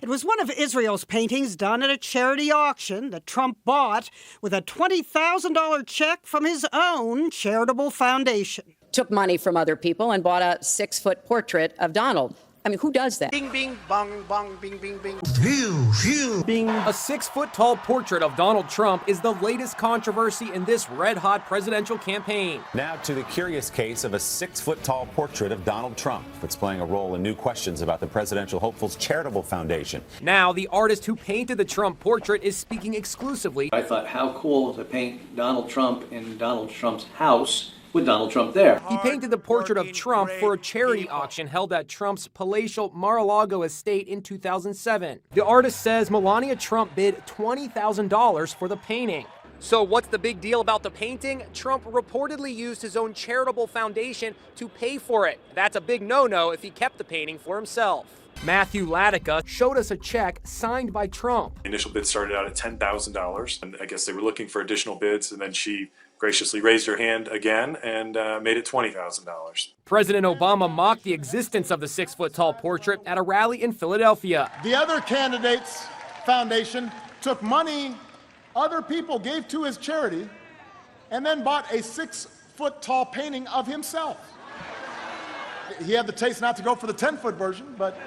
It was one of Israel's paintings done at a charity auction that Trump bought with a $20,000 check from his own charitable foundation. Took money from other people and bought a 6-foot portrait of Donald. I mean, who does that? Bing, bing, bong, bong, bing, bing, bing. Phew, phew. Bing. A 6-foot-tall portrait of Donald Trump is the latest controversy in this red-hot presidential campaign. Now to the curious case of a 6-foot-tall portrait of Donald Trump. It's playing a role in new questions about the presidential hopeful's charitable foundation. Now, the artist who painted the Trump portrait is speaking exclusively. I thought, how cool to paint Donald Trump in Donald Trump's house with Donald Trump there. He painted the portrait of Trump for a charity auction held at Trump's palatial Mar-a-Lago estate in 2007. The artist says Melania Trump bid $20,000 for the painting. So what's the big deal about the painting? Trump reportedly used his own charitable foundation to pay for it. That's a big no-no if he kept the painting for himself. Matthew Latica showed us a check signed by Trump. The initial bid started out at $10,000, and I guess they were looking for additional bids, and then she graciously raised her hand again and made it $20,000. President Obama mocked the existence of the 6-foot-tall portrait at a rally in Philadelphia. The other candidate's foundation took money other people gave to his charity and then bought a 6-foot-tall painting of himself. He had the taste not to go for the 10-foot version, but...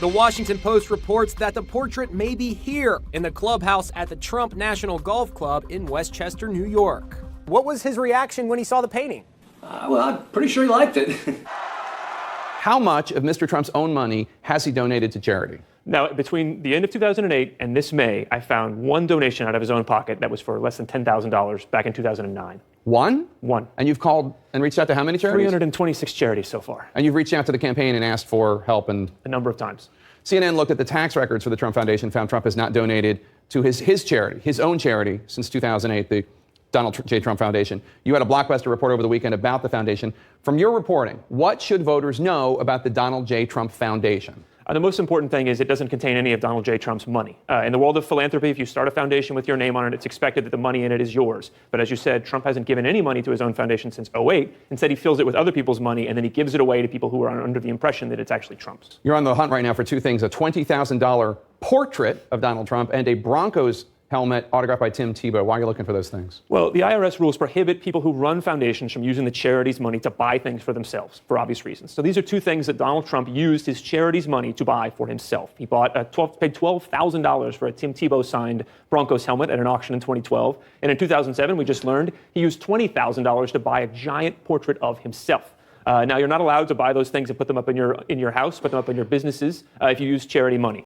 The Washington Post reports that the portrait may be here in the clubhouse at the Trump National Golf Club in Westchester, New York. What was his reaction when he saw the painting? Well, I'm pretty sure he liked it. How much of Mr. Trump's own money has he donated to charity? Now, between the end of 2008 and this May, I found one donation out of his own pocket that was for less than $10,000 back in 2009. One? One. And you've called and reached out to how many charities? 326 charities so far. And you've reached out to the campaign and asked for help and... A number of times. CNN looked at the tax records for the Trump Foundation, found Trump has not donated to his charity, his own charity, since 2008, the Donald J. Trump Foundation. You had a Blockbuster report over the weekend about the foundation. From your reporting, what should voters know about the Donald J. Trump Foundation? The most important thing is it doesn't contain any of Donald J. Trump's money. In the world of philanthropy, if you start a foundation with your name on it, it's expected that the money in it is yours. But as you said, Trump hasn't given any money to his own foundation since 2008. Instead, he fills it with other people's money, and then he gives it away to people who are under the impression that it's actually Trump's. You're on the hunt right now for two things, a $20,000 portrait of Donald Trump and a Broncos helmet autographed by Tim Tebow. Why are you looking for those things? Well, the IRS rules prohibit people who run foundations from using the charity's money to buy things for themselves, for obvious reasons. So these are two things that Donald Trump used his charity's money to buy for himself. He paid $12,000 for a Tim Tebow signed Broncos helmet at an auction in 2012. And in 2007, we just learned, he used $20,000 to buy a giant portrait of himself. Now, you're not allowed to buy those things and put them up in your house, put them up in your businesses if you use charity money.